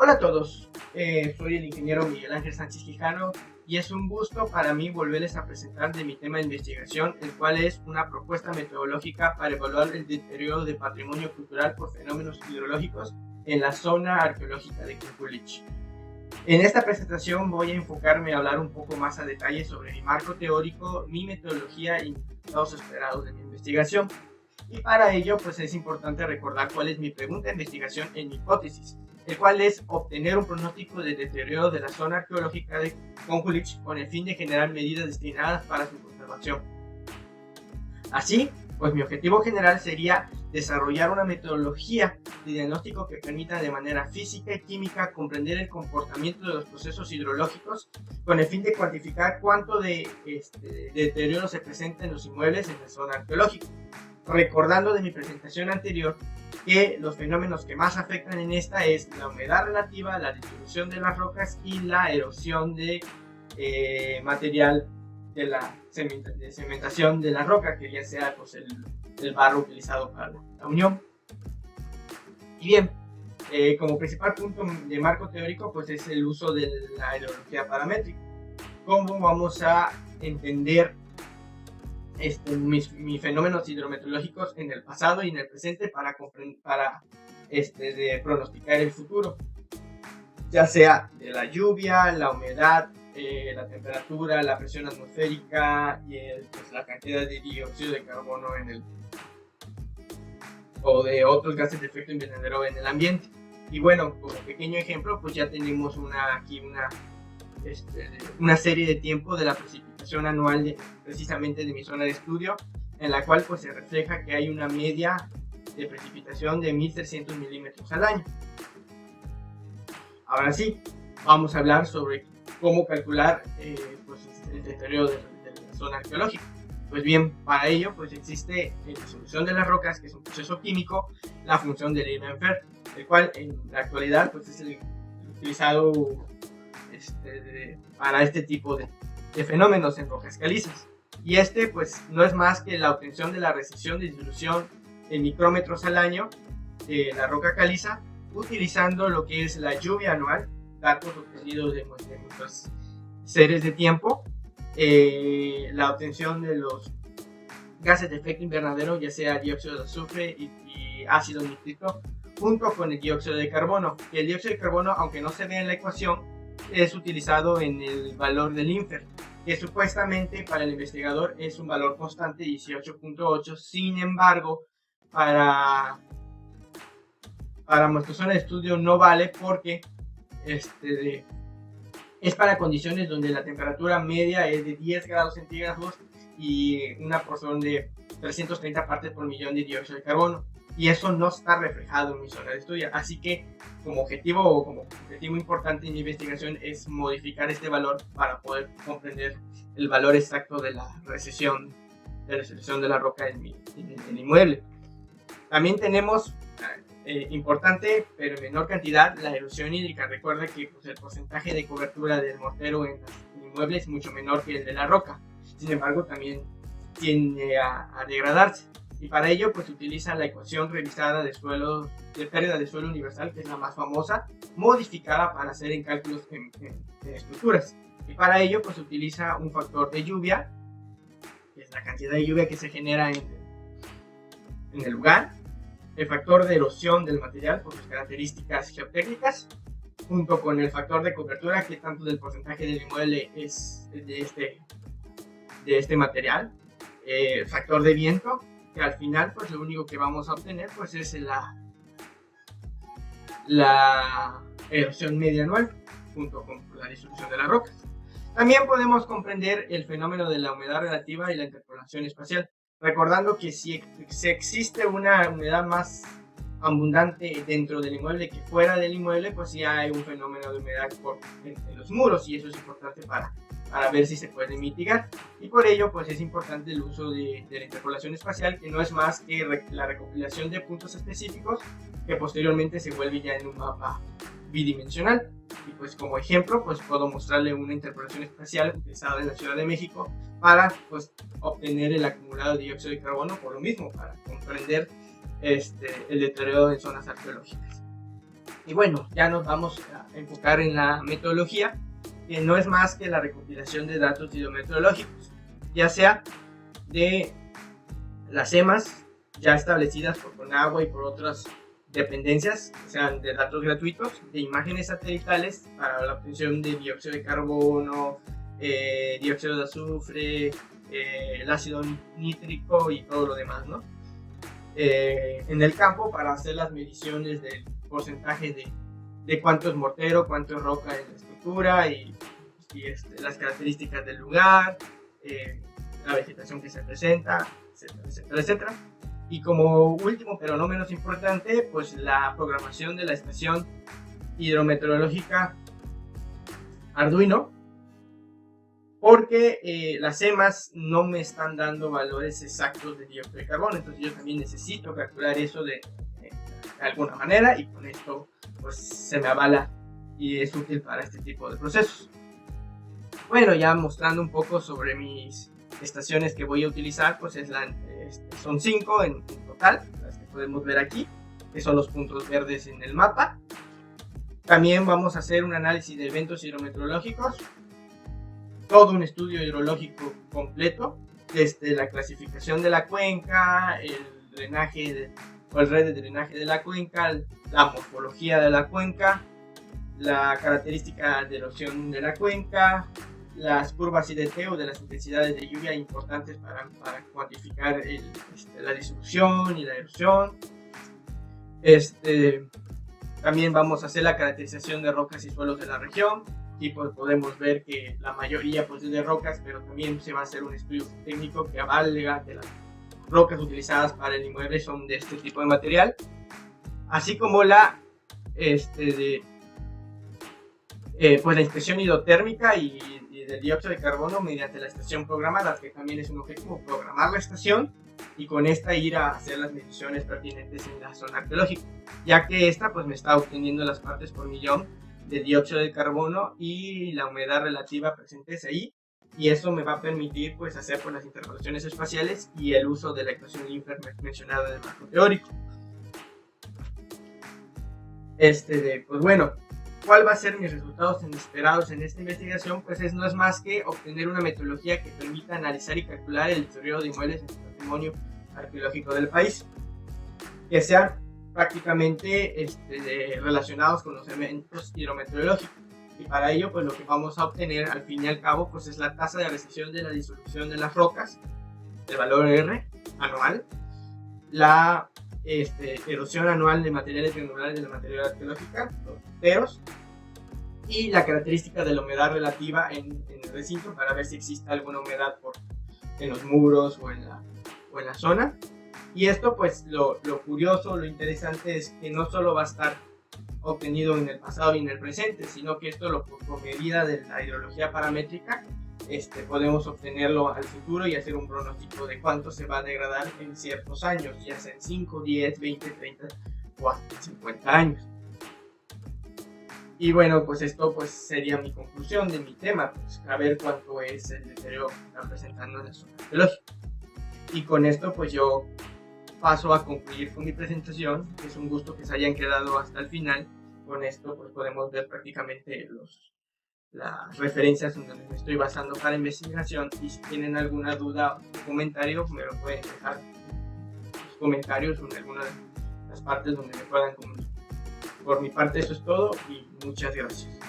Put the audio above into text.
Hola a todos, soy el ingeniero Miguel Ángel Sánchez Quijano y es un gusto para mí volverles a presentar de mi tema de investigación, el cual es una propuesta metodológica para evaluar el deterioro de patrimonio cultural por fenómenos hidrológicos en la zona arqueológica de Kunkulichi. En esta presentación voy a enfocarme a hablar un poco más a detalle sobre mi marco teórico, mi metodología y los resultados esperados de mi investigación. Y para ello, pues es importante recordar cuál es mi pregunta de investigación en mi hipótesis, el cual es obtener un pronóstico de deterioro de la zona arqueológica de Kunkulichi con el fin de generar medidas destinadas para su conservación. Así, pues mi objetivo general sería desarrollar una metodología de diagnóstico que permita de manera física y química comprender el comportamiento de los procesos hidrológicos con el fin de cuantificar cuánto de deterioro se presenta en los inmuebles en la zona arqueológica. Recordando de mi presentación anterior que los fenómenos que más afectan en esta es la humedad relativa, la distribución de las rocas y la erosión de material de la cementación de la roca, que ya sea pues, el barro utilizado para la unión. Y bien, como principal punto de marco teórico pues es el uso de la hidrología paramétrica. ¿Cómo vamos a entender mis fenómenos hidrometeorológicos en el pasado y en el presente para pronosticar el futuro, ya sea de la lluvia, la humedad, la temperatura, la presión atmosférica y pues, la cantidad de dióxido de carbono o de otros gases de efecto invernadero en el ambiente? Y bueno, como pequeño ejemplo, pues ya tenemos aquí una serie de tiempo de la precipitación anual precisamente de mi zona de estudio, en la cual pues se refleja que hay una media de precipitación de 1300 milímetros al año. Ahora sí, vamos a hablar sobre cómo calcular pues, el deterioro de la zona arqueológica. Pues bien, para ello pues existe en la solución de las rocas, que es un proceso químico, la función de Riemann-Fermi, el cual en la actualidad pues es el utilizado para este tipo de fenómenos en rocas calizas. Y pues no es más que la obtención de la recesión de disolución en micrómetros al año de la roca caliza, utilizando lo que es la lluvia anual, datos obtenidos de nuestras series de tiempo, la obtención de los gases de efecto invernadero, ya sea dióxido de azufre y ácido nítrico, junto con el dióxido de carbono. El dióxido de carbono, aunque no se ve en la ecuación, es utilizado en el valor del INFER, que supuestamente para el investigador es un valor constante 18.8. Sin embargo, para nuestra zona de estudio no vale porque es para condiciones donde la temperatura media es de 10 grados centígrados y una porción de 330 partes por millón de dióxido de carbono, y eso no está reflejado en mi zona de estudio. Así que como objetivo importante en mi investigación es modificar este valor para poder comprender el valor exacto de la recesión de la roca en el inmueble. También tenemos importante pero en menor cantidad la erosión hídrica. Recuerda que pues, el porcentaje de cobertura del mortero en el inmueble es mucho menor que el de la roca. Sin embargo, también tiende a degradarse. Y para ello, pues utiliza la ecuación revisada de pérdida de suelo universal, que es la más famosa, modificada para hacer en cálculos en estructuras. Y para ello, pues utiliza un factor de lluvia, que es la cantidad de lluvia que se genera en el lugar, el factor de erosión del material por sus características geotécnicas, junto con el factor de cobertura, que tanto del porcentaje del inmueble es de este material, el factor de viento, que al final pues lo único que vamos a obtener pues es la erosión media anual junto con la disolución de las rocas. También podemos comprender el fenómeno de la humedad relativa y la interpolación espacial, recordando que si existe una humedad más abundante dentro del inmueble que fuera del inmueble, pues sí hay un fenómeno de humedad en los muros, y eso es importante para ver si se puede mitigar. Y por ello pues es importante el uso de la interpolación espacial, que no es más que la recopilación de puntos específicos que posteriormente se vuelve ya en un mapa bidimensional. Y pues como ejemplo pues puedo mostrarle una interpolación espacial utilizada en la Ciudad de México para pues obtener el acumulado de dióxido de carbono, por lo mismo, para comprender el deterioro en zonas arqueológicas. Y bueno, ya nos vamos a enfocar en la metodología, que no es más que la recopilación de datos hidrometeorológicos, ya sea de las EMAs ya establecidas por Conagua y por otras dependencias, sean de datos gratuitos, de imágenes satelitales para la obtención de dióxido de carbono, dióxido de azufre, el ácido nítrico y todo lo demás, ¿no? En el campo para hacer las mediciones del porcentaje de cuánto es mortero, cuánto es roca en la estructura y las características del lugar, la vegetación que se presenta, etcétera, etcétera, etcétera. Y como último, pero no menos importante, pues la programación de la estación hidrometeorológica Arduino, porque las EMAs no me están dando valores exactos de dióxido de carbono, entonces yo también necesito calcular eso de alguna manera, y con esto pues se me avala y es útil para este tipo de procesos. Bueno, ya mostrando un poco sobre mis estaciones que voy a utilizar, pues son 5 en total, las que podemos ver aquí, que son los puntos verdes en el mapa. También vamos a hacer un análisis de eventos hidrometeorológicos, todo un estudio hidrológico completo, desde la clasificación de la cuenca, el drenaje o el red de drenaje de la cuenca, la morfología de la cuenca, la característica de erosión de la cuenca, las curvas IDT o de las intensidades de lluvia importantes para cuantificar la distribución y la erosión. También vamos a hacer la caracterización de rocas y suelos de la región, y pues podemos ver que la mayoría pues es de rocas, pero también se va a hacer un estudio técnico que avalga que las rocas utilizadas para el inmueble son de este tipo de material, así como la pues la inspección hidrotérmica y del dióxido de carbono mediante la estación programada, que también es un objetivo, programar la estación y con esta ir a hacer las mediciones pertinentes en la zona arqueológica, ya que esta pues me está obteniendo las partes por millón de dióxido de carbono y la humedad relativa presentes ahí, y eso me va a permitir pues hacer pues las interpolaciones espaciales y el uso de la ecuación Lindbergh mencionada del marco teórico. Pues bueno, ¿cuál va a ser mis resultados esperados en esta investigación? Pues no es más que obtener una metodología que permita analizar y calcular el deterioro de inmuebles en el patrimonio arqueológico del país, que sean prácticamente relacionados con los eventos hidrometeorológicos. Y para ello, pues lo que vamos a obtener al fin y al cabo pues es la tasa de recesión de la disolución de las rocas, el valor R anual, la erosión anual de materiales granulares de la materia arqueológica, los morteros, y la característica de la humedad relativa en el recinto para ver si existe alguna humedad en los muros o en la zona. Y esto pues lo curioso, lo interesante es que no solo va a estar obtenido en el pasado y en el presente, sino que esto por medida de la hidrología paramétrica podemos obtenerlo al futuro y hacer un pronóstico de cuánto se va a degradar en ciertos años, ya sea en 5, 10, 20, 30 o hasta 50 años. Y bueno, pues esto pues sería mi conclusión de mi tema, pues a ver cuánto es el deterioro que están presentando en la zona arqueológica. Y con esto pues yo paso a concluir con mi presentación. Es un gusto que se hayan quedado hasta el final. Con esto pues podemos ver prácticamente las referencias en donde me estoy basando para investigación, y si tienen alguna duda o comentario me lo pueden dejar en los comentarios o en alguna de las partes donde me puedan comunicar. Por mi parte eso es todo y muchas gracias.